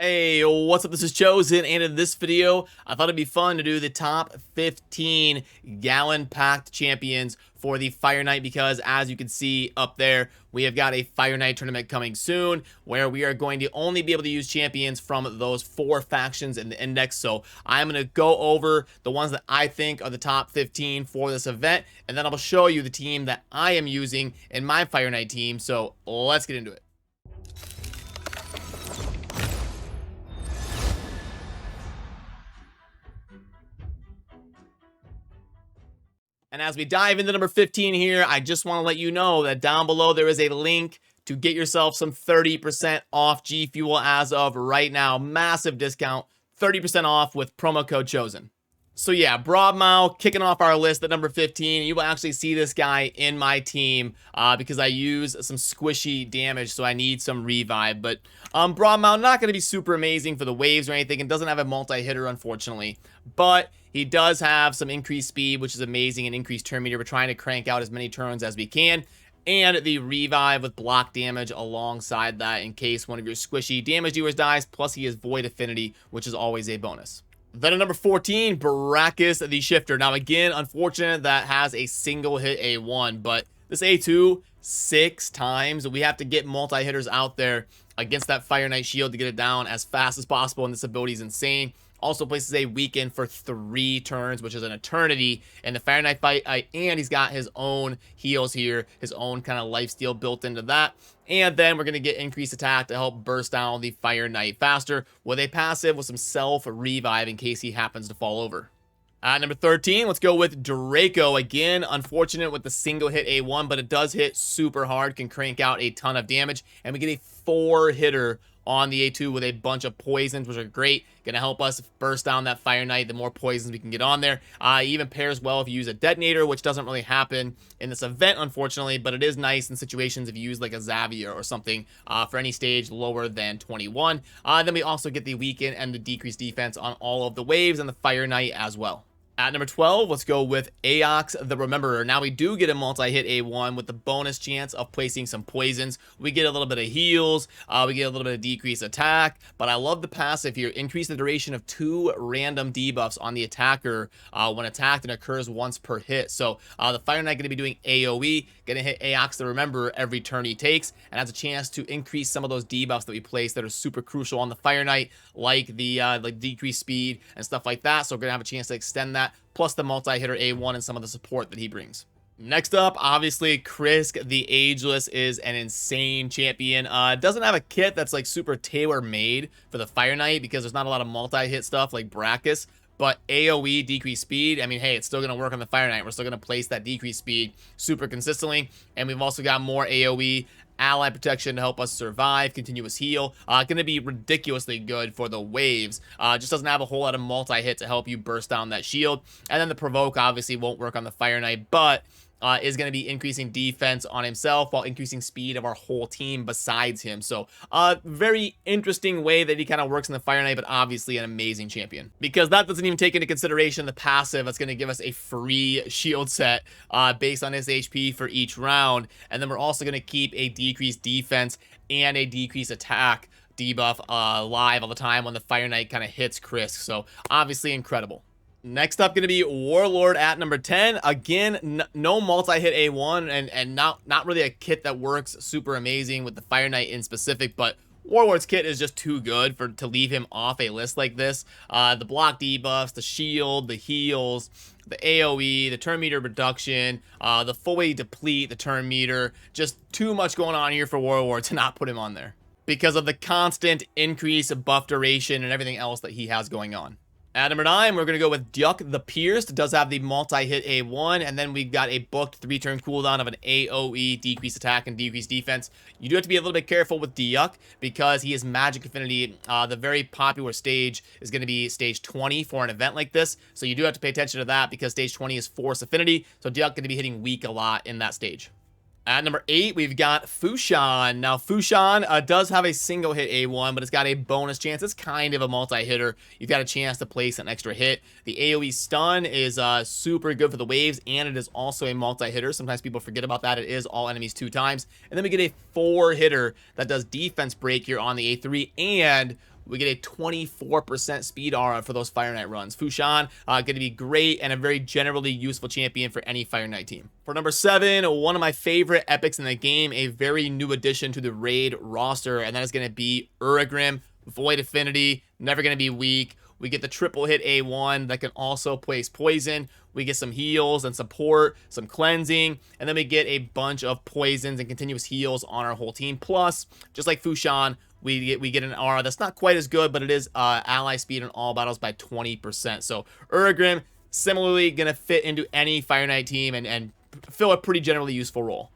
Hey, what's up? This is Chosen, and in this video, I thought it'd be fun to do the top 15 Gaellen Pact champions for the Fire Night because, as you can see up there, we have got a Fire Night tournament coming soon where we are going to only be able to use champions from those 4 factions in the index. So I'm going to go over the ones that I think are the top 15 for this event, and then I'll show you the team that I am using in my Fire Night team. So let's get into it. And as we dive into number 15 here, I just want to let you know that down below there is a link to get yourself some 30% off G Fuel as of right now. Massive discount, 30% off with promo code CHOSEN. So yeah, Broadmow kicking off our list at number 15. You will actually see this guy in my team because I use some squishy damage, so I need some revive. But Broadmow, not going to be super amazing for the waves or anything, and doesn't have a multi-hitter, unfortunately. But he does have some increased speed, which is amazing, and increased turn meter. We're trying to crank out as many turns as we can. And the revive with block damage alongside that in case one of your squishy damage dealers dies. Plus he has void affinity, which is always a bonus. Then at number 14, Brackus the Shifter. Now again, unfortunate that has a single hit A1, but this A2, 6 times. We have to get multi-hitters out there against that Fire Knight shield to get it down as fast as possible, and this ability is insane. Also places a weaken for 3 turns, which is an eternity in the Fire Knight fight. And he's got his own heals here, his own kind of lifesteal built into that. And then we're going to get increased attack to help burst down the Fire Knight faster with a passive with some self-revive in case he happens to fall over. At number 13, let's go with Draco. Again, unfortunate with the single hit A1, but it does hit super hard, can crank out a ton of damage. And we get a 4-hitter on the A2 with a bunch of poisons, which are great. Gonna help us burst down that Fire Knight. The more poisons we can get on there. Even pairs well if you use a detonator, which doesn't really happen in this event, unfortunately, but it is nice in situations if you use like a Xavier or something for any stage lower than 21. Then we also get the weaken and the decreased defense on all of the waves and the Fire Knight as well. At number 12, let's go with Aox the Rememberer. Now we do get a multi-hit A1 with the bonus chance of placing some poisons. We get a little bit of heals, we get a little bit of decreased attack, but I love the passive here. Increase the duration of 2 random debuffs on the attacker when attacked and occurs once per hit. So the Fire Knight going to be doing AoE, going to hit Aox the Rememberer every turn he takes, and has a chance to increase some of those debuffs that we place that are super crucial on the Fire Knight, like the decreased speed and stuff like that. So we're going to have a chance to extend that, plus the multi-hitter A1 and some of the support that he brings. Next up, obviously, Krisk the Ageless is an insane champion. Doesn't have a kit that's like super tailor-made for the Fire Knight because there's not a lot of multi-hit stuff like Brackus, but AoE decreased speed, I mean, hey, it's still going to work on the Fire Knight. We're still going to place that decreased speed super consistently, and we've also got more AoE ally protection to help us survive, continuous heal. Going to be ridiculously good for the waves. Just doesn't have a whole lot of multi-hit to help you burst down that shield. And then the provoke obviously won't work on the Fire Knight, but is going to be increasing defense on himself while increasing speed of our whole team besides him. So very interesting way that he kind of works in the Fire Knight, but obviously an amazing champion. Because that doesn't even take into consideration the passive that's going to give us a free shield set based on his HP for each round. And then we're also going to keep a decreased defense and a decreased attack debuff live all the time when the Fire Knight kind of hits Krisk. So obviously incredible. Next up, going to be Warlord at number 10. Again, no multi-hit A1 and not really a kit that works super amazing with the Fire Knight in specific, but Warlord's kit is just too good to leave him off a list like this. The block debuffs, the shield, the heals, the AoE, the turn meter reduction, the fully deplete the turn meter. Just too much going on here for Warlord to not put him on there because of the constant increase of buff duration and everything else that he has going on. At number 9, we're going to go with Duck the Pierced. It does have the multi-hit A1, and then we've got a booked 3-turn cooldown of an AoE, decreased attack, and decreased defense. You do have to be a little bit careful with Duck because he has magic affinity. The very popular stage is going to be stage 20 for an event like this, so you do have to pay attention to that because stage 20 is force affinity, so Duck going to be hitting weak a lot in that stage. At number 8, we've got Fushan. Now, Fushan does have a single hit A1, but it's got a bonus chance. It's kind of a multi-hitter. You've got a chance to place an extra hit. The AoE stun is super good for the waves, and it is also a multi-hitter. Sometimes people forget about that. It is all enemies 2 times. And then we get a 4-hitter that does defense break here on the A3, and we get a 24% speed aura for those Fire Knight runs. Fushan, going to be great and a very generally useful champion for any Fire Knight team. For number 7, one of my favorite epics in the game, a very new addition to the raid roster, and that is going to be Uragrim, Void Affinity, never going to be weak. We get the triple hit A1 that can also place poison. We get some heals and support, some cleansing, and then we get a bunch of poisons and continuous heals on our whole team. Plus, just like Fushan, we get an aura that's not quite as good, but it is ally speed in all battles by 20%. So Uragrim, similarly, going to fit into any Fire Knight team and fill a pretty generally useful role.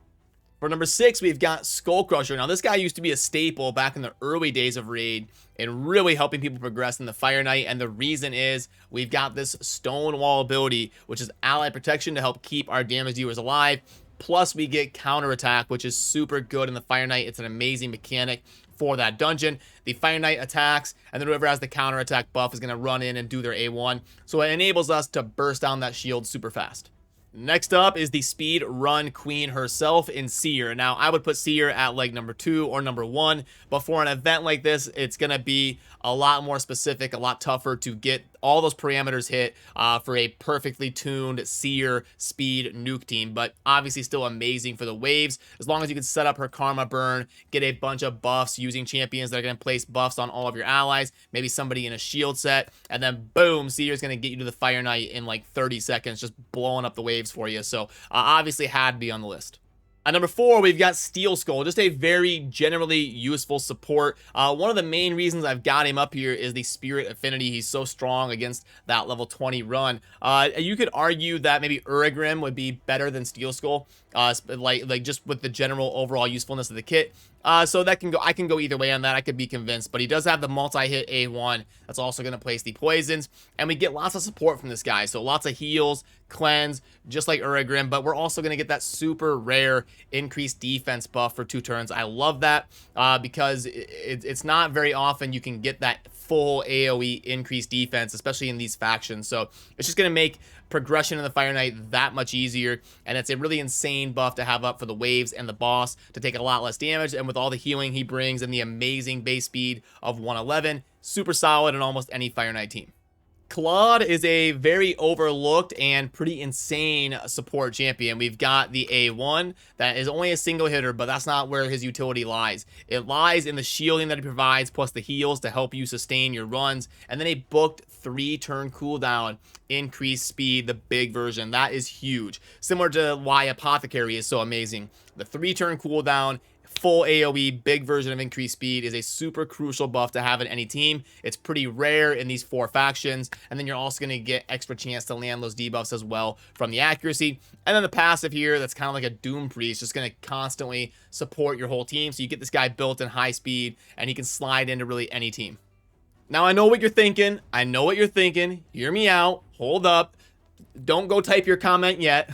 For number 6, we've got Skullcrusher. Now, this guy used to be a staple back in the early days of Raid and really helping people progress in the Fire Knight. And the reason is we've got this Stonewall ability, which is ally protection to help keep our damage dealers alive. Plus, we get counterattack, which is super good in the Fire Knight. It's an amazing mechanic for that dungeon. The Fire Knight attacks, and then whoever has the counterattack buff is going to run in and do their A1. So it enables us to burst down that shield super fast. Next up is the speed run queen herself in Seer. Now, I would put Seer at like number 2 or number 1, but for an event like this, it's going to be a lot more specific, a lot tougher to get all those parameters hit for a perfectly tuned Seer speed nuke team, but obviously still amazing for the waves, as long as you can set up her Karma Burn, get a bunch of buffs using champions that are going to place buffs on all of your allies, maybe somebody in a shield set, and then boom, Seer is going to get you to the Fire Knight in like 30 seconds, just blowing up the waves for you. So obviously had to be on the list. At number 4, we've got Steel Skull, just a very generally useful support. One of the main reasons I've got him up here is the Spirit Affinity. He's so strong against that level 20 run. You could argue that maybe Uragrim would be better than Steel Skull, like just with the general overall usefulness of the kit. So that can go, I can go either way on that. I could be convinced, but he does have the multi-hit A1 that's also going to place the poisons, and we get lots of support from this guy. So lots of heals, cleanse, just like Uragrim, but we're also going to get that super rare increased defense buff for 2 turns. I love that because it's not very often you can get that full AoE increased defense, especially in these factions. So it's just going to make progression in the Fire Knight that much easier, and it's a really insane buff to have up for the waves and the boss to take a lot less damage, and with all the healing he brings and the amazing base speed of 111, super solid in almost any Fire Knight team. Claude is a very overlooked and pretty insane support champion. We've got the A1 that is only a single hitter, but that's not where his utility lies. It lies in the shielding that he provides, plus the heals to help you sustain your runs, and then a booked 3-turn cooldown, increased speed, the big version. That is huge. Similar to why Apothecary is so amazing. The 3-turn cooldown, full AoE, big version of increased speed is a super crucial buff to have in any team. It's pretty rare in these 4 factions, and then you're also going to get extra chance to land those debuffs as well from the accuracy. And then the passive here, that's kind of like a Doom Priest, just going to constantly support your whole team. So you get this guy built in high speed, and he can slide into really any team. Now, I know what you're thinking. I know what you're thinking. Hear me out. Hold up. Don't go type your comment yet.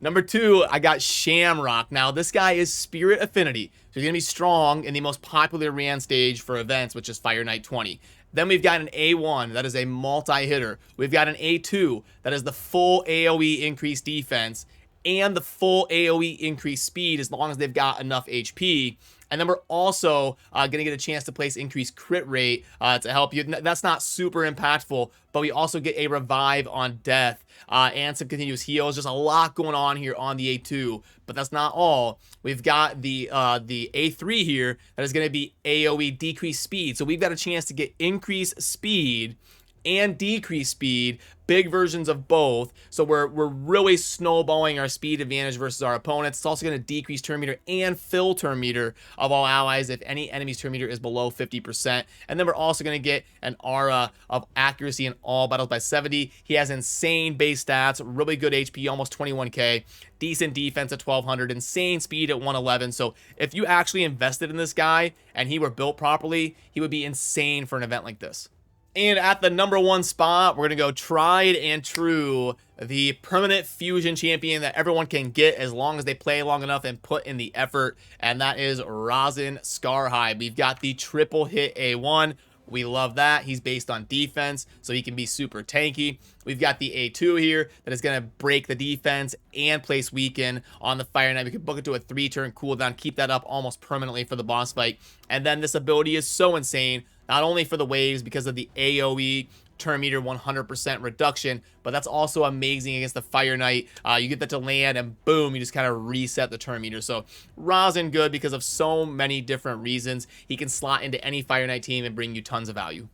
Number 2, I got Shamrock. Now, this guy is Spirit Affinity, so he's going to be strong in the most popular Ran stage for events, which is Fire Knight 20. Then we've got an A1, that is a multi-hitter. We've got an A2, that is the full AoE increased defense, and the full AoE increased speed as long as they've got enough HP. And then we're also going to get a chance to place increased crit rate to help you. That's not super impactful, but we also get a revive on death and some continuous heals. Just a lot going on here on the A2, but that's not all. We've got the A3 here that is going to be AoE decreased speed. So we've got a chance to get increased speed and decreased speed, big versions of both. So we're really snowballing our speed advantage versus our opponents. It's also going to decrease turn meter and fill turn meter of all allies if any enemy's turn meter is below 50%. And then we're also going to get an aura of accuracy in all battles by 70. He has insane base stats, really good HP, almost 21k, decent defense at 1200, insane speed at 111. So if you actually invested in this guy and he were built properly, he would be insane for an event like this. And at the number 1 spot, we're going to go tried and true, the permanent fusion champion that everyone can get as long as they play long enough and put in the effort, and that is Razen Scarhide. We've got the triple hit A1. We love that. He's based on defense, so he can be super tanky. We've got the A2 here that is going to break the defense and place weaken on the Fire Knight. We can book it to a 3-turn cooldown, keep that up almost permanently for the boss fight. And then this ability is so insane not only for the waves because of the AoE turn meter 100% reduction, but that's also amazing against the Fire Knight. You get that to land and boom, you just kind of reset the turn meter. So Razen good because of so many different reasons. He can slot into any Fire Knight team and bring you tons of value.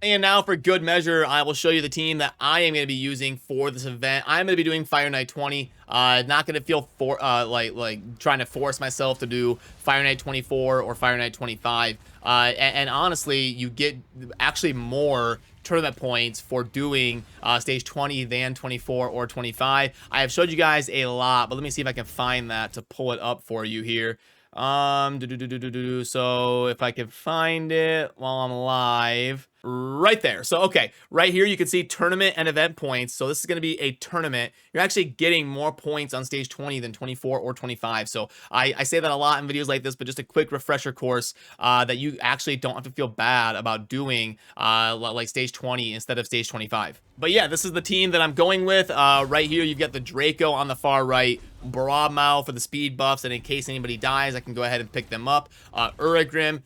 And now for good measure, I will show you the team that I am going to be using for this event. I'm going to be doing Fire Knight 20. Not going to feel like trying to force myself to do Fire Knight 24 or Fire Knight 25. And honestly, you get actually more tournament points for doing stage 20 than 24 or 25. I have showed you guys a lot, but let me see if I can find that to pull it up for you here. So if I can find it while I'm live, right there. So okay, right here you can see tournament and event points. So this is going to be a tournament. You're actually getting more points on stage 20 than 24 or 25. So I say that a lot in videos like this, but just a quick refresher course that you actually don't have to feel bad about doing like stage 20 instead of stage 25. But yeah, this is the team that I'm going with. Right here you've got the Draco on the far right, Broadmouth for the speed buffs, and in case anybody dies, I can go ahead and pick them up. Uragrim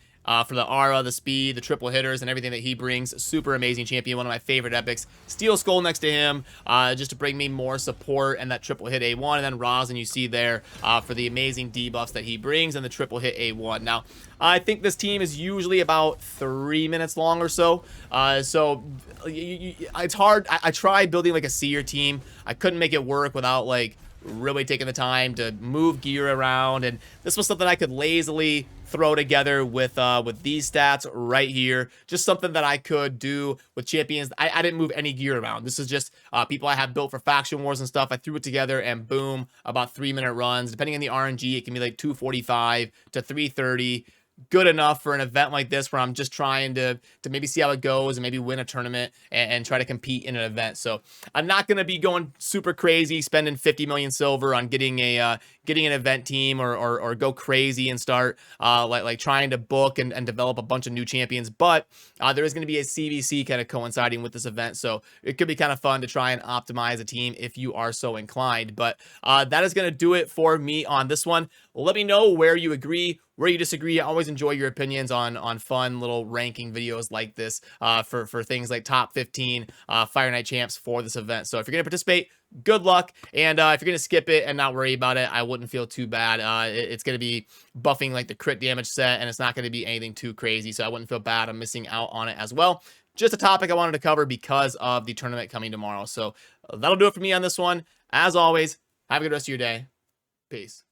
for the aura, the speed, the triple hitters, and everything that he brings. Super amazing champion, one of my favorite epics. Steel Skull next to him, just to bring me more support and that triple hit A1. And then Razen you see there for the amazing debuffs that he brings and the triple hit A1. Now, I think this team is usually about 3 minutes long or so. It's hard. I tried building like a seer team. I couldn't make it work without like really taking the time to move gear around, and this was something I could lazily throw together with these stats right here. Just something that I could do with champions. I didn't move any gear around. This is just people I have built for faction wars and stuff. I threw it together and boom, about 3-minute runs. Depending on the RNG, it can be like 245 to 330. Good enough for an event like this where I'm just trying to maybe see how it goes and maybe win a tournament and try to compete in an event. So I'm not going to be going super crazy, spending 50 million silver on getting an event team or go crazy and start like trying to book and develop a bunch of new champions. But there is going to be a CVC kind of coinciding with this event. So it could be kind of fun to try and optimize a team if you are so inclined. But that is going to do it for me on this one. Let me know where you agree, where you disagree. I always enjoy your opinions on fun little ranking videos like this for things like top 15 Fire Knight champs for this event. So if you're going to participate, good luck. And if you're going to skip it and not worry about it, I wouldn't feel too bad. It's going to be buffing like the crit damage set, and it's not going to be anything too crazy. So I wouldn't feel bad. I'm missing out on it as well. Just a topic I wanted to cover because of the tournament coming tomorrow. So that'll do it for me on this one. As always, have a good rest of your day. Peace.